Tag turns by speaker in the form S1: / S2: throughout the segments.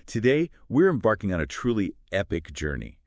S1: Today, we're embarking on a truly epic journey,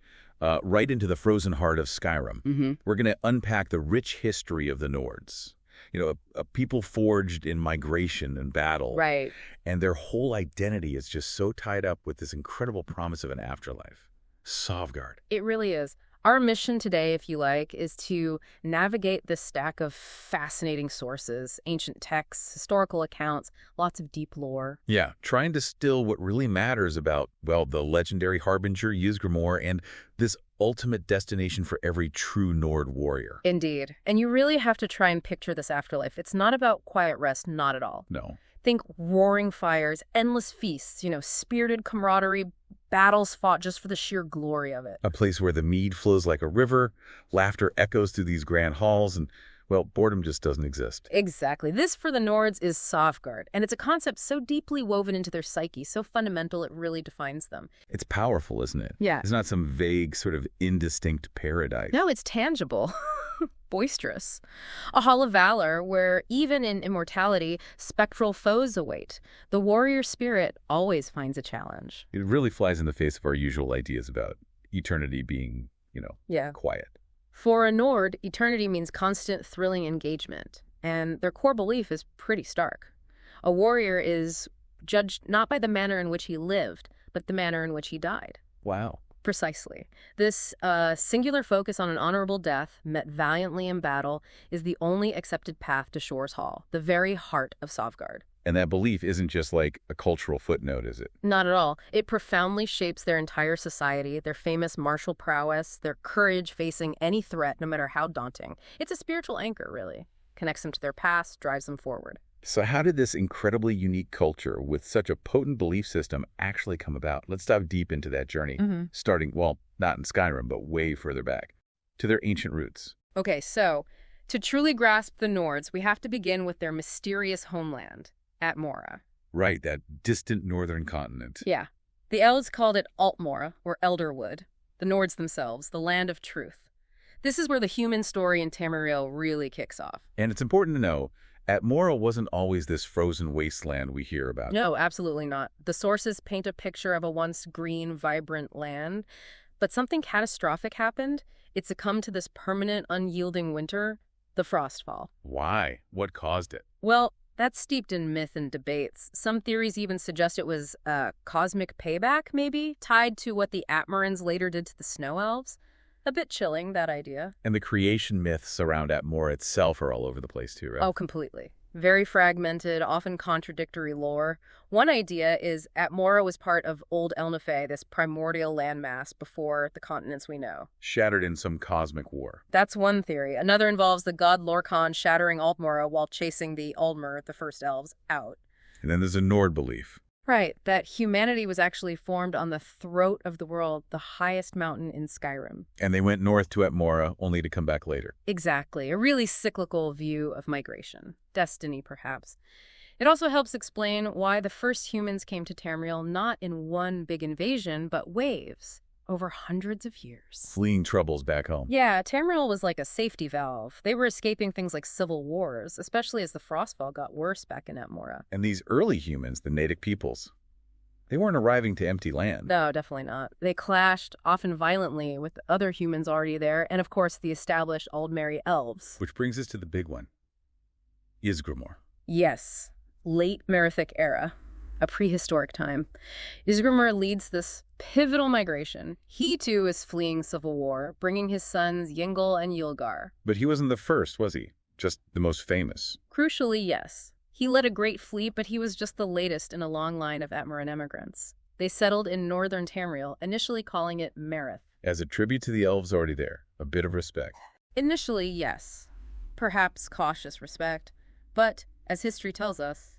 S1: right into the frozen heart of Skyrim. We're going to unpack the rich history of the Nords. You know, a people forged in migration and battle.
S2: Right.
S1: And their whole identity is just so tied up with this incredible promise of an afterlife. Sovngarde.
S2: It really is. Our mission today, if you like, is to navigate this stack of fascinating sources, ancient texts, historical accounts, lots of deep lore.
S1: Yeah, try and distill what really matters about, well, the legendary harbinger Ysgramor and this ultimate destination for every true Nord warrior.
S2: Indeed. And you really have to try and picture this afterlife. It's not about quiet rest, not at all.
S1: No.
S2: Think roaring fires, endless feasts, spirited camaraderie, battles fought just for the sheer glory of it.
S1: A place where the mead flows like a river, laughter echoes through these grand halls, and, well, boredom just doesn't exist.
S2: Exactly. This, for the Nords, is Sovngarde, and it's a concept so deeply woven into their psyche, so fundamental it really defines them.
S1: It's powerful, isn't it?
S2: Yeah.
S1: It's not some vague, sort of indistinct paradise.
S2: No, it's tangible. Boisterous. A hall of valor where, even in immortality, spectral foes await. The warrior spirit always finds a challenge.
S1: It really flies in the face of our usual ideas about eternity being, quiet.
S2: For a Nord, eternity means constant, thrilling engagement, and their core belief is pretty stark. A warrior is judged not by the manner in which he lived, but the manner in which he died.
S1: Wow.
S2: Precisely. This singular focus on an honorable death, met valiantly in battle, is the only accepted path to Shor's Hall, the very heart of Sovngarde.
S1: And that belief isn't just like a cultural footnote, is it?
S2: Not at all. It profoundly shapes their entire society, their famous martial prowess, their courage facing any threat, no matter how daunting. It's a spiritual anchor, really. Connects them to their past, drives them forward.
S1: So how did this incredibly unique culture with such a potent belief system actually come about? Let's dive deep into that journey, starting, well, not in Skyrim, but way further back, to their ancient roots.
S2: Okay, so to truly grasp the Nords, we have to begin with their mysterious homeland, Atmora.
S1: Right, that distant northern continent.
S2: Yeah. The elves called it Altmora, or Elderwood. The Nords themselves, the land of truth. This is where the human story in Tamriel really kicks off.
S1: And it's important to know, Atmora wasn't always this frozen wasteland we hear about.
S2: No, absolutely not. The sources paint a picture of a once green, vibrant land, but something catastrophic happened. It succumbed to this permanent, unyielding winter, the frostfall.
S1: Why? What caused it?
S2: Well, that's steeped in myth and debates. Some theories even suggest it was a cosmic payback, maybe, tied to what the Atmorans later did to the snow elves. A bit chilling, that idea.
S1: And the creation myths around Atmora itself are all over the place too, right?
S2: Oh, completely. Very fragmented, often contradictory lore. One idea is Atmora was part of Old Elnefe, this primordial landmass before the continents we know.
S1: Shattered in some cosmic war.
S2: That's one theory. Another involves the god Lorkhan shattering Altmora while chasing the Aldmer, the first elves, out.
S1: And then there's a Nord belief.
S2: Right, that humanity was actually formed on the throat of the world, the highest mountain in Skyrim.
S1: And they went north to Atmora, only to come back later.
S2: Exactly, a really cyclical view of migration. Destiny, perhaps. It also helps explain why the first humans came to Tamriel not in one big invasion, but waves, over hundreds of years.
S1: Fleeing troubles back home.
S2: Yeah, Tamriel was like a safety valve. They were escaping things like civil wars, especially as the Frostfall got worse back in Atmora.
S1: And these early humans, the native peoples, they weren't arriving to empty land.
S2: No, definitely not. They clashed, often violently, with other humans already there, and of course the established Aldmeri elves.
S1: Which brings us to the big one. Ysgramor.
S2: Yes, late Merithic era. A prehistoric time. Ysgramor leads this pivotal migration. He, too, is fleeing civil war, bringing his sons Yingol and Yulgar.
S1: But he wasn't the first, was he? Just the most famous.
S2: Crucially, yes. He led a great fleet, but he was just the latest in a long line of Atmoran immigrants. They settled in northern Tamriel, initially calling it Merith.
S1: As a tribute to the elves already there, a bit of respect.
S2: Initially, yes. Perhaps cautious respect. But, as history tells us,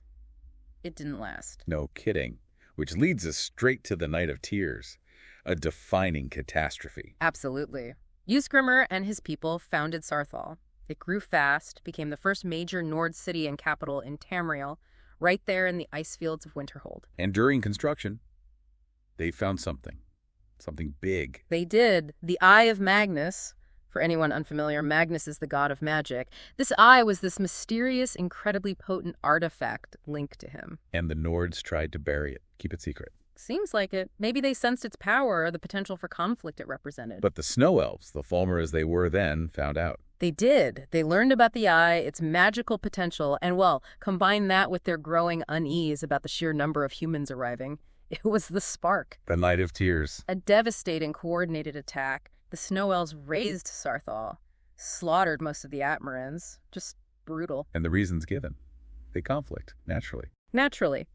S2: it didn't last.
S1: No kidding. Which leads us straight to the Night of Tears, a defining catastrophe.
S2: Absolutely. Ysgramor and his people founded Sarthal. It grew fast, became the first major Nord city and capital in Tamriel, right there in the ice fields of Winterhold.
S1: And during construction, they found something big.
S2: They did. The Eye of Magnus. For anyone unfamiliar, Magnus is the god of magic. This eye was this mysterious, incredibly potent artifact linked to him.
S1: And the Nords tried to bury it, keep it secret.
S2: Seems like it. Maybe they sensed its power or the potential for conflict it represented.
S1: But the snow elves, the Falmer as they were then, found out.
S2: They did. They learned about the eye, its magical potential, and, well, combine that with their growing unease about the sheer number of humans arriving. It was the spark.
S1: The Night of Tears.
S2: A devastating, coordinated attack. The snow elves razed Sarthal, slaughtered most of the Atmarans. Just brutal.
S1: And the reasons given. They conflict, naturally.
S2: Naturally.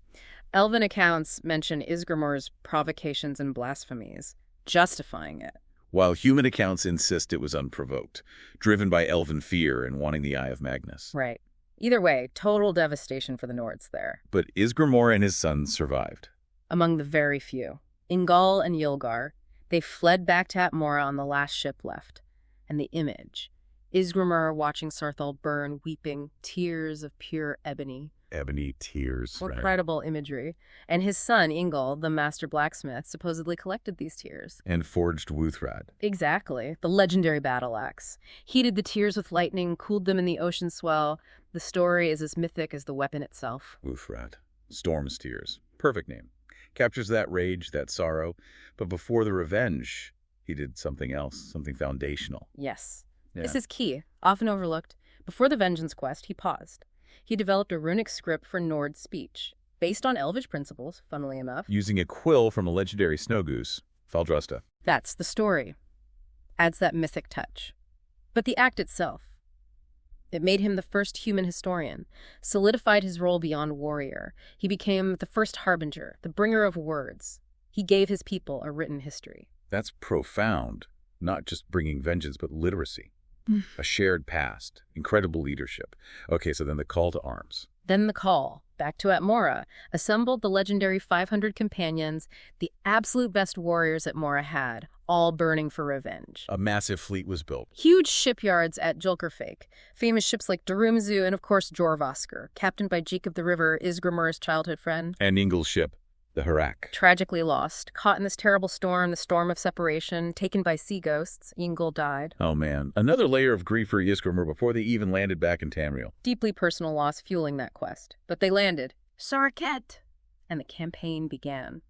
S2: Elven accounts mention Ysgramor's provocations and blasphemies, justifying it.
S1: While human accounts insist it was unprovoked, driven by elven fear and wanting the Eye of Magnus.
S2: Right. Either way, total devastation for the Nords there.
S1: But Ysgramor and his sons survived.
S2: Among the very few. Ingall and Ylgar, they fled back to Atmora on the last ship left. And the image. Ysgramor watching Sarthal burn, weeping, tears of pure ebony.
S1: Ebony tears.
S2: Incredible imagery. And his son, Ingall, the master blacksmith, supposedly collected these tears.
S1: And forged Wuthrad.
S2: Exactly. The legendary battle axe. Heated the tears with lightning, cooled them in the ocean swell. The story is as mythic as the weapon itself.
S1: Wuthrad. Storm's tears. Perfect name. Captures that rage, that sorrow. But before the revenge, he did something else, something foundational.
S2: Yes.
S1: Yeah.
S2: This is key, often overlooked. Before the vengeance quest, he paused. He developed a runic script for Nord speech, based on Elvish principles, funnily enough.
S1: Using a quill from a legendary snow goose, Faldrusta.
S2: That's the story. Adds that mythic touch. But the act itself, it made him the first human historian, solidified his role beyond warrior. He became the first harbinger, the bringer of words. He gave his people a written history.
S1: That's profound. Not just bringing vengeance, but literacy. A shared past, incredible leadership. Okay, so then the call to arms.
S2: Then the call, back to Atmora, assembled the legendary 500 companions, the absolute best warriors Atmora had, all burning for revenge.
S1: A massive fleet was built.
S2: Huge shipyards at Julkerfake, famous ships like Durumzu and, of course, Jorvaskr, captained by Jeek of the River, Ysgramor's childhood friend.
S1: And Ingall's ship, the Harak.
S2: Tragically lost, caught in this terrible storm, the storm of separation, taken by sea ghosts. Ingall died.
S1: Oh man, another layer of grief for Ysgramor before they even landed back in Tamriel.
S2: Deeply personal loss fueling that quest. But they landed. Sarket! And the campaign began.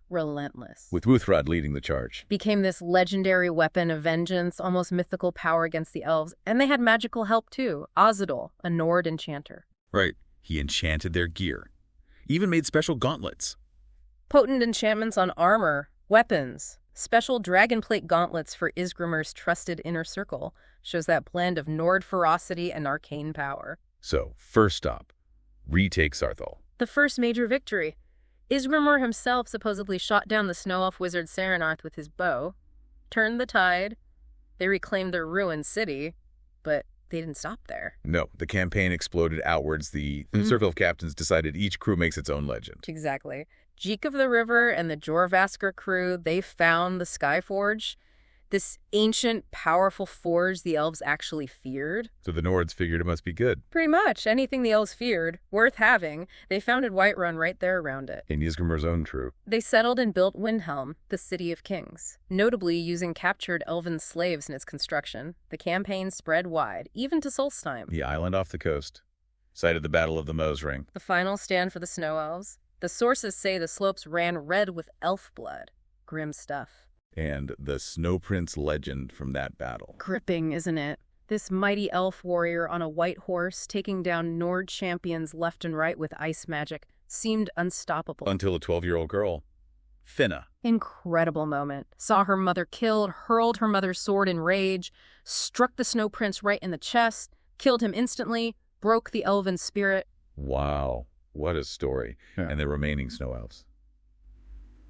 S2: Relentless.
S1: With Wuthrad leading the charge.
S2: Became this legendary weapon of vengeance, almost mythical power against the elves. And they had magical help too. Ozadol, a Nord enchanter.
S1: Right. He enchanted their gear. Even made special gauntlets.
S2: Potent enchantments on armor, weapons. Special dragonplate gauntlets for Ysgramor's trusted inner circle. Shows that blend of Nord ferocity and arcane power.
S1: So, first stop. Retake Sarthal.
S2: The first major victory. Ysgramor himself supposedly shot down the snow elf wizard Serenarth with his bow. Turned the tide. They reclaimed their ruined city. But they didn't stop there.
S1: No, the campaign exploded outwards. The Circle of Captains decided each crew makes its own legend.
S2: Exactly. Jeek of the River and the Jorvaskr crew, they found the Skyforge, this ancient, powerful forge the elves actually feared.
S1: So the Nords figured it must be good.
S2: Pretty much. Anything the elves feared, worth having, they founded Whiterun right there around it.
S1: In Ysgramor's own crew.
S2: They settled and built Windhelm, the City of Kings, notably using captured elven slaves in its construction. The campaign spread wide, even to Solstheim.
S1: The island off the coast. Site of the Battle of the Mosring.
S2: The final stand for the Snow Elves. The sources say the slopes ran red with elf blood. Grim stuff.
S1: And the Snow Prince legend from that battle.
S2: Gripping, isn't it? This mighty elf warrior on a white horse taking down Nord champions left and right with ice magic seemed unstoppable.
S1: Until a 12-year-old girl, Finna.
S2: Incredible moment. Saw her mother killed, hurled her mother's sword in rage, struck the Snow Prince right in the chest, killed him instantly, broke the elven spirit.
S1: Wow. What a story. Yeah. And the remaining Snow Elves.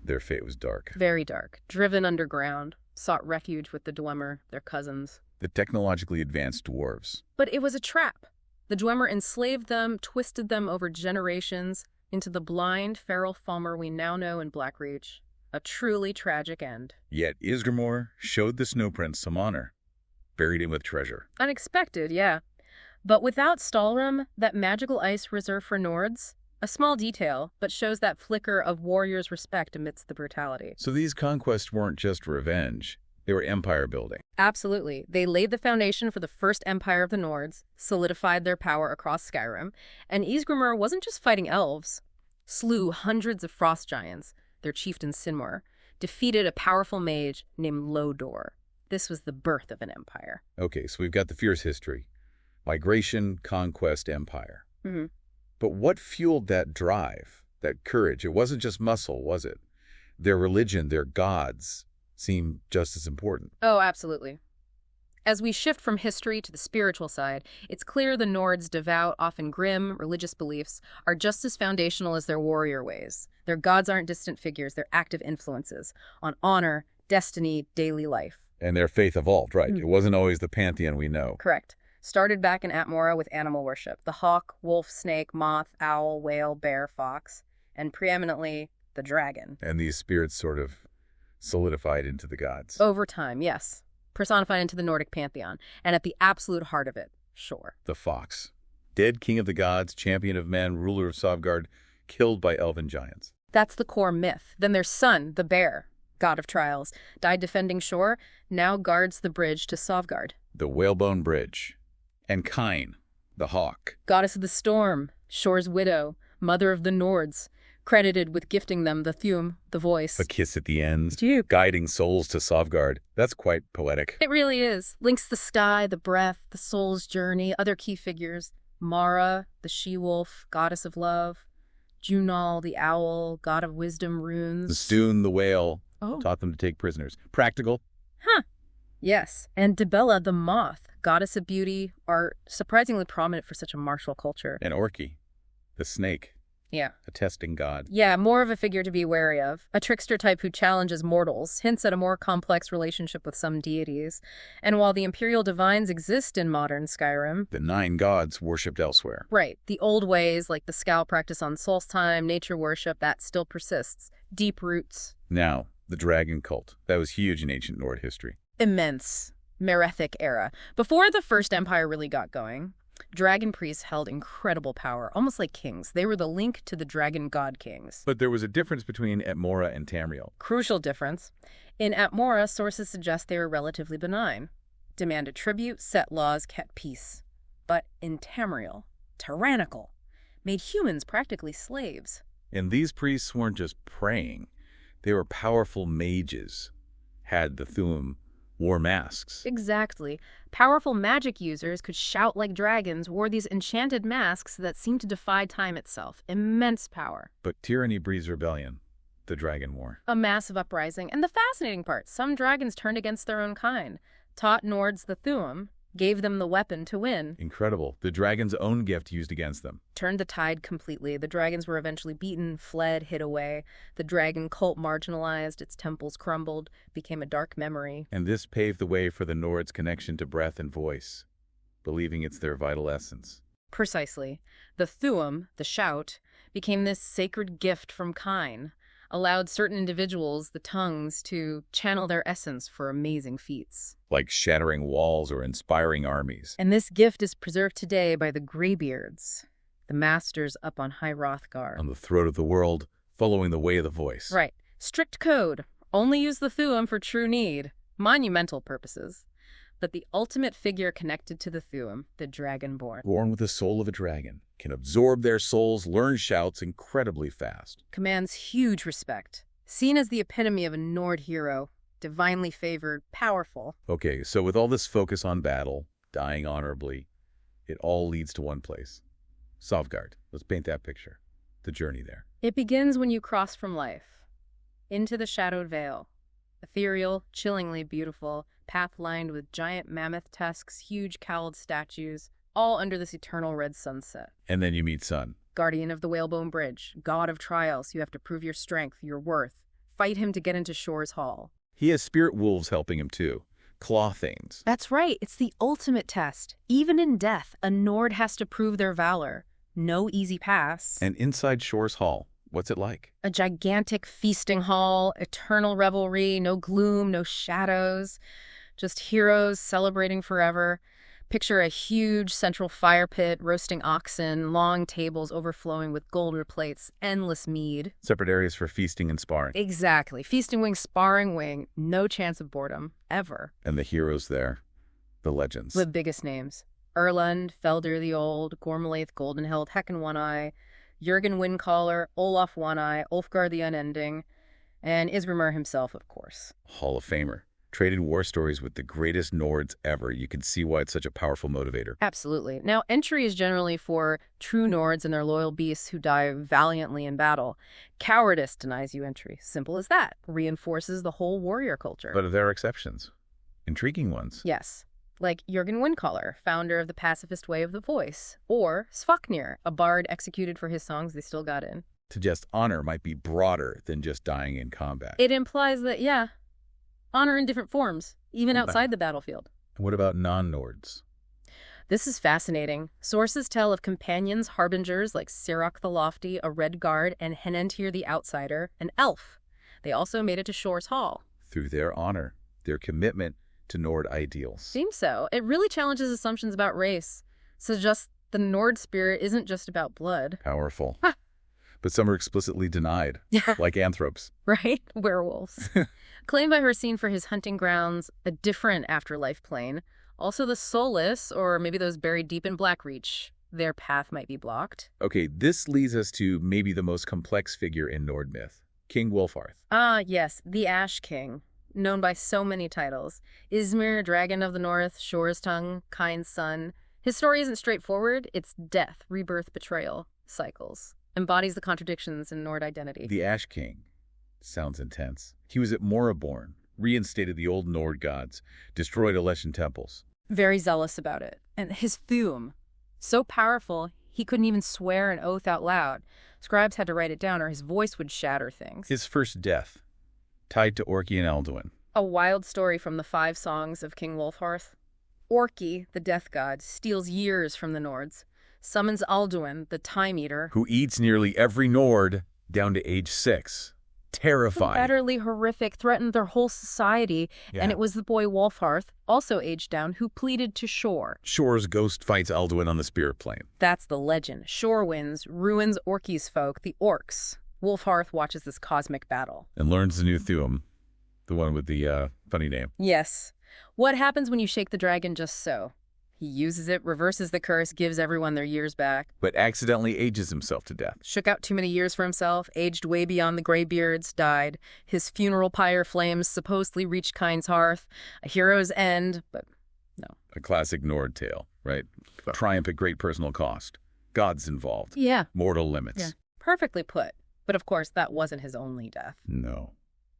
S1: Their fate was dark.
S2: Very dark. Driven underground. Sought refuge with the Dwemer, their cousins.
S1: The technologically advanced dwarves.
S2: But it was a trap. The Dwemer enslaved them, twisted them over generations into the blind, feral Falmer we now know in Blackreach. A truly tragic end.
S1: Yet Ysgramor showed the Snow Prince some honor. Buried him with treasure.
S2: Unexpected, yeah. But without Stalrim, that magical ice reserved for Nords, a small detail, but shows that flicker of warriors' respect amidst the brutality.
S1: So these conquests weren't just revenge. They were empire building.
S2: Absolutely. They laid the foundation for the first empire of the Nords, solidified their power across Skyrim, and Ysgramor wasn't just fighting elves. Slew hundreds of frost giants, their chieftain Sinmur, defeated a powerful mage named Lodor. This was the birth of an empire.
S1: Okay, so we've got the fierce history. Migration, conquest, empire.
S2: Mm-hmm.
S1: But what fueled that drive, that courage? It wasn't just muscle, was it? Their religion, their gods, seem just as important.
S2: Oh, absolutely. As we shift from history to the spiritual side, it's clear the Nords' devout, often grim, religious beliefs are just as foundational as their warrior ways. Their gods aren't distant figures, they're active influences on honor, destiny, daily life.
S1: And their faith evolved, right? It wasn't always the pantheon we know.
S2: Correct. Started back in Atmora with animal worship. The hawk, wolf, snake, moth, owl, whale, bear, fox, and preeminently the dragon.
S1: And these spirits sort of solidified into the gods.
S2: Over time, yes. Personified into the Nordic pantheon. And at the absolute heart of it, sure.
S1: The fox. Dead king of the gods, champion of men, ruler of Sovngarde, killed by elven giants.
S2: That's the core myth. Then there's Sun, the bear, god of trials, died defending shore, now guards the bridge to Sovngarde.
S1: The whalebone bridge. And Kine, the hawk.
S2: Goddess of the storm, shore's widow, mother of the Nords, credited with gifting them the Thuum, the voice.
S1: A kiss at the end,
S2: Duke.
S1: guiding souls to Sovngarde. That's quite poetic.
S2: It really is. Links the sky, the breath, the soul's journey, other key figures. Mara, the she-wolf, goddess of love. Junal, the owl, god of wisdom, runes.
S1: The Stoon, the whale,
S2: Oh.
S1: taught them to take prisoners. Practical.
S2: Huh. Yes. And Dibella, the moth, goddess of beauty, art, surprisingly prominent for such a martial culture.
S1: And Orki, the snake,
S2: Yeah.
S1: a testing god.
S2: Yeah, more of a figure to be wary of. A trickster type who challenges mortals, hints at a more complex relationship with some deities. And while the imperial divines exist in modern Skyrim,
S1: The 9 gods worshipped elsewhere.
S2: right, the old ways, like the Scowl practice on Solstheim, nature worship, that still persists. Deep roots.
S1: Now, the dragon cult. That was huge in ancient Nord history.
S2: Immense. Merethic era. Before the First Empire really got going, dragon priests held incredible power, almost like kings. They were the link to the dragon god kings.
S1: But there was a difference between Atmora and Tamriel.
S2: Crucial difference. In Atmora, sources suggest they were relatively benign. Demanded tribute, set laws, kept peace. But in Tamriel, tyrannical. Made humans practically slaves.
S1: And these priests weren't just praying. They were powerful mages, had the Thuum, wore masks.
S2: Exactly. Powerful magic users could shout like dragons, wore these enchanted masks that seemed to defy time itself. Immense power.
S1: But tyranny breeds rebellion, the Dragon War.
S2: A massive uprising. And the fascinating part, some dragons turned against their own kind. Taught Nords the Thuum, gave them the weapon to win.
S1: Incredible. The dragon's own gift used against them.
S2: Turned the tide completely. The dragons were eventually beaten, fled, hid away. The dragon cult marginalized, its temples crumbled, became a dark memory.
S1: And this paved the way for the Nords' connection to breath and voice, believing it's their vital essence.
S2: Precisely. The Thuum, the shout, became this sacred gift from Kine, allowed certain individuals, the tongues, to channel their essence for amazing feats.
S1: Like shattering walls or inspiring armies.
S2: And this gift is preserved today by the Greybeards, the masters up on High Hrothgar.
S1: On the throat of the world, following the way of the voice.
S2: Right. Strict code. Only use the Thuum for true need. Monumental purposes. But the ultimate figure connected to the Thuum, the Dragonborn.
S1: Born with the soul of a dragon, can absorb their souls, learn shouts incredibly fast.
S2: Commands huge respect. Seen as the epitome of a Nord hero. Divinely favored, powerful.
S1: Okay, so with all this focus on battle, dying honorably, it all leads to one place. Sovngarde. Let's paint that picture. The journey there.
S2: It begins when you cross from life. Into the shadowed vale. Ethereal, chillingly beautiful, path lined with giant mammoth tusks, huge cowled statues, all under this eternal red sunset.
S1: And then you meet Sun.
S2: Guardian of the Whalebone Bridge, god of trials, you have to prove your strength, your worth. Fight him to get into Shore's Hall.
S1: He has spirit wolves helping him too. Claw Thanes.
S2: That's right, it's the ultimate test. Even in death, a Nord has to prove their valor. No easy pass.
S1: And inside Shore's Hall, what's it like?
S2: A gigantic feasting hall, eternal revelry, no gloom, no shadows, just heroes celebrating forever. Picture a huge central fire pit, roasting oxen, long tables overflowing with golden plates, endless mead.
S1: Separate areas for feasting and sparring.
S2: Exactly. Feasting wing, sparring wing, no chance of boredom, ever.
S1: And the heroes there, the legends.
S2: The biggest names. Erlund, Felder the Old, Gormalaith Goldenhild, Heckin One-Eye, Jurgen Windcaller, Olaf One-Eye, Ulfgar the Unending. And Ysgramor himself, of course.
S1: Hall of Famer. Traded war stories with the greatest Nords ever. You can see why it's such a powerful motivator.
S2: Absolutely. Now, entry is generally for true Nords and their loyal beasts who die valiantly in battle. Cowardice denies you entry. Simple as that. Reinforces the whole warrior culture.
S1: But there are exceptions. Intriguing ones.
S2: Yes. Like Jürgen Windcaller, founder of the pacifist way of the voice. Or Sovngarde, a bard executed for his songs they still got in.
S1: Suggest honor might be broader than just dying in combat.
S2: It implies that, yeah, honor in different forms, even outside the battlefield.
S1: What about non-Nords?
S2: This is fascinating. Sources tell of companions, harbingers like Sirach the Lofty, a Red Guard, and Henentir the Outsider, an elf. They also made it to Shor's Hall.
S1: Through their honor, their commitment to Nord ideals.
S2: Seems so. It really challenges assumptions about race. Suggests the Nord spirit isn't just about blood.
S1: Powerful. But some are explicitly denied, like anthropes.
S2: Right? Werewolves. Claimed by Hercene for his hunting grounds, a different afterlife plane. Also the soulless, or maybe those buried deep in Blackreach. Their path might be blocked.
S1: Okay, this leads us to maybe the most complex figure in Nord myth, King Wulfharth.
S2: Ah, yes, the Ash King. Known by so many titles. Ysmir, Dragon of the North, Shor's Tongue, Kind's Son. His story isn't straightforward. It's death, rebirth, betrayal, cycles. Embodies the contradictions in Nord identity.
S1: The Ash King. Sounds intense. He was at Morroborn, reinstated the old Nord gods, destroyed Alessian temples.
S2: Very zealous about it. And his Thuum. So powerful, he couldn't even swear an oath out loud. Scribes had to write it down or his voice would shatter things.
S1: His first death, tied to Orki and Elduin.
S2: A wild story from the 5 songs of King Wulfharth. Orki, the death god, steals years from the Nords. Summons Alduin, the Time Eater,
S1: who eats nearly every Nord down to age 6. Terrifying.
S2: Utterly horrific, threatened their whole society, and it was the boy Wulfharth, also aged down, who pleaded to Shor.
S1: Shor's ghost fights Alduin on the spirit plane.
S2: That's the legend. Shor wins, ruins Orki's folk, the Orcs. Wulfharth watches this cosmic battle.
S1: And learns the new Thuum, the one with the funny name.
S2: Yes. What happens when you shake the dragon just so? He uses it, reverses the curse, gives everyone their years back.
S1: But accidentally ages himself to death.
S2: Shook out too many years for himself, aged way beyond the graybeards, died. His funeral pyre flames supposedly reached Kind's hearth. A hero's end, but no.
S1: A classic Nord tale, right? Triumph at great personal cost. Gods involved.
S2: Yeah.
S1: Mortal limits.
S2: Yeah. Perfectly put. But of course, that wasn't his only death.
S1: No.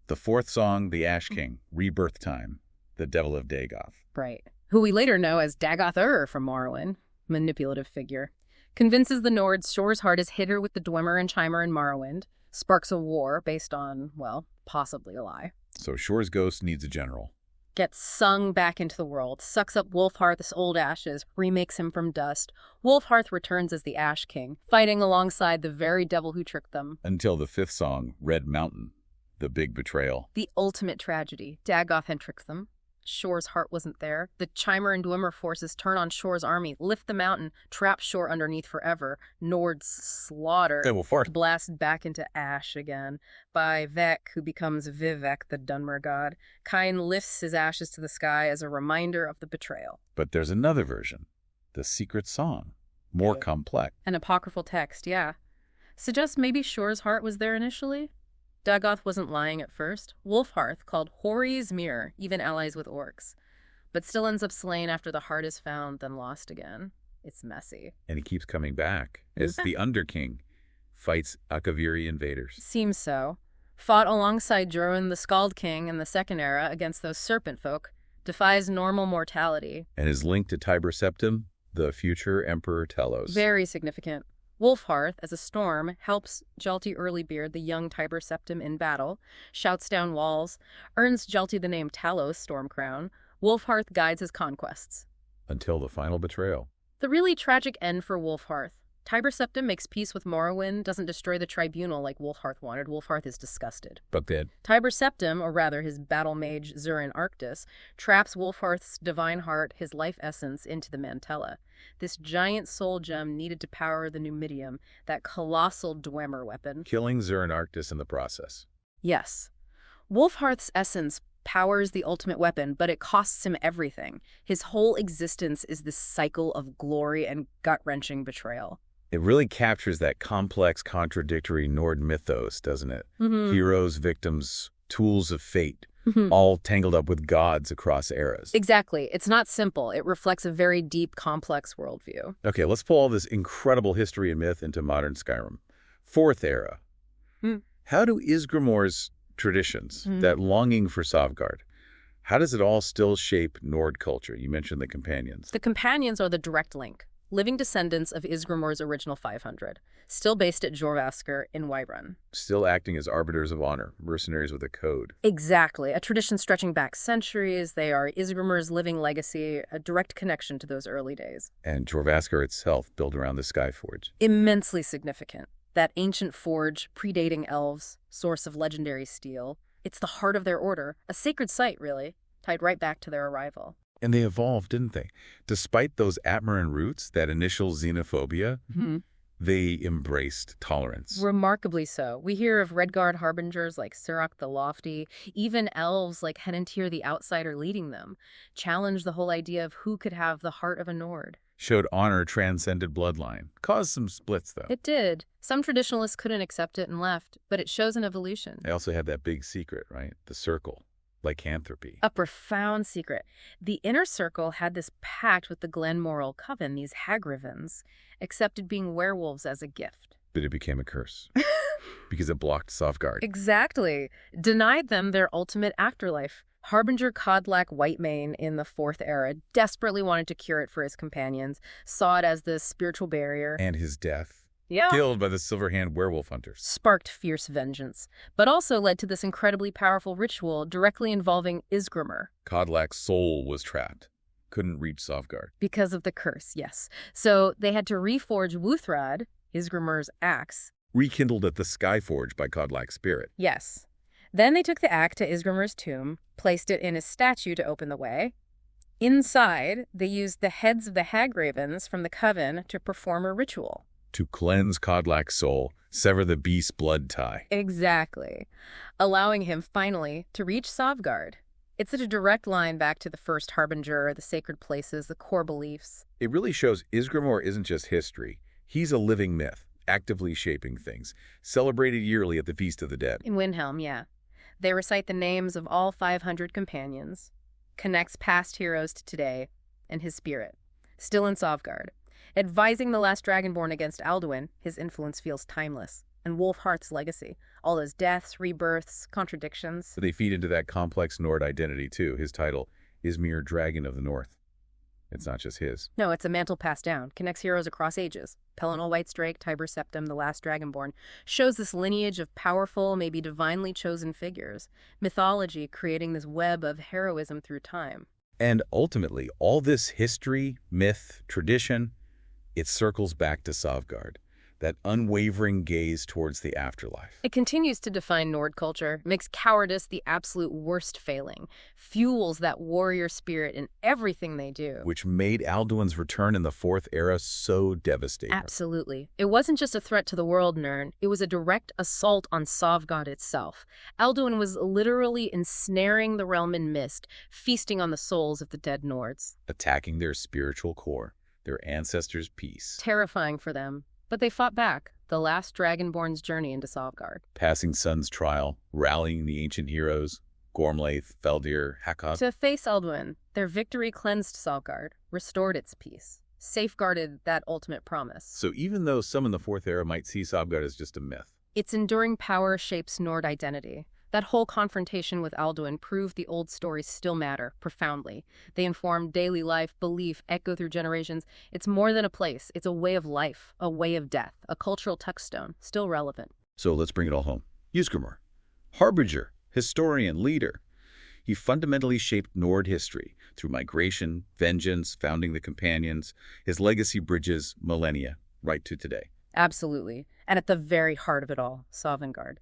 S1: The 4th song, The Ash King, Rebirth Time, the Devil of Dagoth.
S2: Right. Who we later know as Dagoth from Morrowind, manipulative figure, convinces the Nords Shor's heart is hidden with the Dwemer and Chimer in Morrowind, sparks a war based on, well, possibly a lie.
S1: So Shor's ghost needs a general.
S2: Gets sung back into the world, sucks up Wulfharth's old ashes, remakes him from dust. Wulfharth returns as the Ash King, fighting alongside the very devil who tricked them.
S1: Until the 5th song, Red Mountain, the big betrayal.
S2: The ultimate tragedy. Dagoth had tricked them. Shor's heart wasn't there. The Chimer and Dwemer forces turn on Shor's army, lift the mountain, trap Shor underneath forever. Nords slaughter, blast back into ash again. By Vek, who becomes Vivek, the Dunmer god. Kind lifts his ashes to the sky as a reminder of the betrayal.
S1: But there's another version, the secret song, more complex.
S2: An apocryphal text, yeah. Suggests maybe Shor's heart was there initially? Dagoth wasn't lying at first. Wulfharth, called Hori's Mirror, even allies with orcs, but still ends up slain after the heart is found, then lost again. It's messy.
S1: And he keeps coming back as the Underking fights Akaviri invaders.
S2: Seems so. Fought alongside Jorun the Skald King in the Second Era against those serpent folk, defies normal mortality.
S1: And is linked to Tiber Septim, the future Emperor Telos.
S2: Very significant. Wulfharth, as a storm, helps Jalti Earlybeard, the young Tiber Septim, in battle, shouts down walls, earns Jalti the name Talos, Stormcrown. Wulfharth guides his conquests.
S1: Until the final betrayal.
S2: The really tragic end for Wulfharth. Tiber Septim makes peace with Morrowind, doesn't destroy the tribunal like Wulfharth wanted. Wulfharth is disgusted.
S1: But dead.
S2: Tiber Septim, or rather his battle mage Zurin Arctus, traps Wulfharth's divine heart, his life essence, into the Mantella. This giant soul gem needed to power the Numidium, that colossal Dwemer weapon.
S1: Killing Zurin Arctus in the process.
S2: Yes. Wulfharth's essence powers the ultimate weapon, but it costs him everything. His whole existence is this cycle of glory and gut-wrenching betrayal.
S1: It really captures that complex, contradictory Nord mythos, doesn't it?
S2: Mm-hmm.
S1: Heroes, victims, tools of fate,
S2: Mm-hmm.
S1: all tangled up with gods across eras.
S2: Exactly. It's not simple. It reflects a very deep, complex worldview.
S1: Okay, let's pull all this incredible history and myth into modern Skyrim. Fourth era.
S2: Hmm.
S1: How do Ysgramor's traditions, that longing for Sovngarde, how does it all still shape Nord culture? You mentioned the companions.
S2: The companions are the direct link, living descendants of Ysgramor's original 500, still based at Jorrvaskr in Whiterun.
S1: Still acting as arbiters of honor, mercenaries with a code.
S2: Exactly. A tradition stretching back centuries. They are Ysgramor's living legacy, a direct connection to those early days.
S1: And Jorrvaskr itself, built around the Skyforge.
S2: Immensely significant. That ancient forge, predating elves, source of legendary steel. It's the heart of their order, a sacred site, really, tied right back to their arrival.
S1: And they evolved, didn't they? Despite those Atmaran roots, that initial xenophobia, they embraced tolerance.
S2: Remarkably so. We hear of Redguard harbingers like Sirach the Lofty, even elves like Henantir the Outsider leading them, challenged the whole idea of who could have the heart of a Nord.
S1: Showed honor transcended bloodline. Caused some splits, though.
S2: It did. Some traditionalists couldn't accept it and left, but it shows an evolution.
S1: They also had that big secret, right? The circle. Lycanthropy.
S2: A profound secret. The inner circle had this pact with the Glenmoral Coven, these Hagrivens, accepted being werewolves as a gift.
S1: But it became a curse. Because it blocked Sovngarde.
S2: Exactly. Denied them their ultimate afterlife. Harbinger Kodlak Whitemane in the Fourth Era desperately wanted to cure it for his companions, saw it as the spiritual barrier.
S1: And his death.
S2: Yeah.
S1: Killed by the Silverhand werewolf hunters.
S2: Sparked fierce vengeance, but also led to this incredibly powerful ritual directly involving Ysgramor.
S1: Kodlak's soul was trapped. Couldn't reach Sovngarde.
S2: Because of the curse, yes. So they had to reforge Wuthrad, Ysgramor's axe.
S1: Rekindled at the Skyforge by Kodlak's spirit.
S2: Yes. Then they took the axe to Ysgramor's tomb, placed it in his statue to open the way. Inside, they used the heads of the Hagravens from the Coven to perform a ritual.
S1: To cleanse Kodlak's soul, sever the beast's blood tie.
S2: Exactly. Allowing him, finally, to reach Sovngarde. It's a direct line back to the first Harbinger, the sacred places, the core beliefs.
S1: It really shows Ysgramor isn't just history. He's a living myth, actively shaping things, celebrated yearly at the Feast of the Dead.
S2: In Windhelm, yeah. They recite the names of all 500 companions, connects past heroes to today, and his spirit, still in Sovngarde. Advising the last Dragonborn against Alduin, his influence feels timeless. And Wolfheart's legacy, all his deaths, rebirths, contradictions.
S1: But they feed into that complex Nord identity, too. His title, Ysmir Dragon of the North. It's not just his.
S2: No, it's a mantle passed down, connects heroes across ages. Pelennor Whitestrake, Tiber Septim, the last Dragonborn, shows this lineage of powerful, maybe divinely chosen figures. Mythology creating this web of heroism through time.
S1: And ultimately, all this history, myth, tradition, it circles back to Sovngarde, that unwavering gaze towards the afterlife.
S2: It continues to define Nord culture, makes cowardice the absolute worst failing, fuels that warrior spirit in everything they do.
S1: Which made Alduin's return in the Fourth Era so devastating.
S2: Absolutely. It wasn't just a threat to the world, Nirn. It was a direct assault on Sovngarde itself. Alduin was literally ensnaring the realm in mist, feasting on the souls of the dead Nords.
S1: Attacking their spiritual core, their ancestors' peace.
S2: Terrifying for them. But they fought back, the last Dragonborn's journey into Sovngarde.
S1: Passing Sun's trial, rallying the ancient heroes, Gormlaith, Feldir, Hakon.
S2: To face Alduin, their victory cleansed Sovngarde, restored its peace, safeguarded that ultimate promise.
S1: So even though some in the Fourth Era might see Sovngarde as just a myth,
S2: its enduring power shapes Nord identity. That whole confrontation with Alduin proved the old stories still matter, profoundly. They inform daily life, belief, echo through generations. It's more than a place. It's a way of life, a way of death, a cultural touchstone, still relevant.
S1: So let's bring it all home. Ysgramor, harbinger, historian, leader. He fundamentally shaped Nord history through migration, vengeance, founding the companions. His legacy bridges millennia right to today.
S2: Absolutely. And at the very heart of it all, Sovngarde.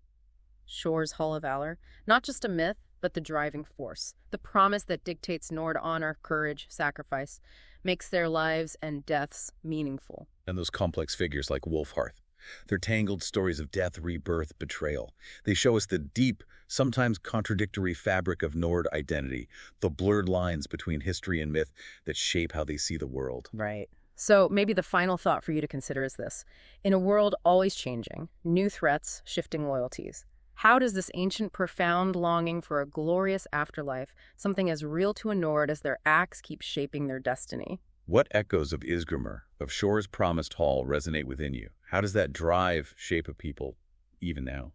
S2: Shor's Hall of Valor, not just a myth, but the driving force, the promise that dictates Nord honor, courage, sacrifice, makes their lives and deaths meaningful.
S1: And those complex figures like Wolfhearth, their tangled stories of death, rebirth, betrayal. They show us the deep, sometimes contradictory fabric of Nord identity, the blurred lines between history and myth that shape how they see the world.
S2: Right. So maybe the final thought for you to consider is this. In a world always changing, new threats, shifting loyalties, how does this ancient, profound longing for a glorious afterlife, something as real to a Nord as their axe, keep shaping their destiny?
S1: What echoes of Ysgramor, of Shore's promised hall, resonate within you? How does that drive shape a people even now?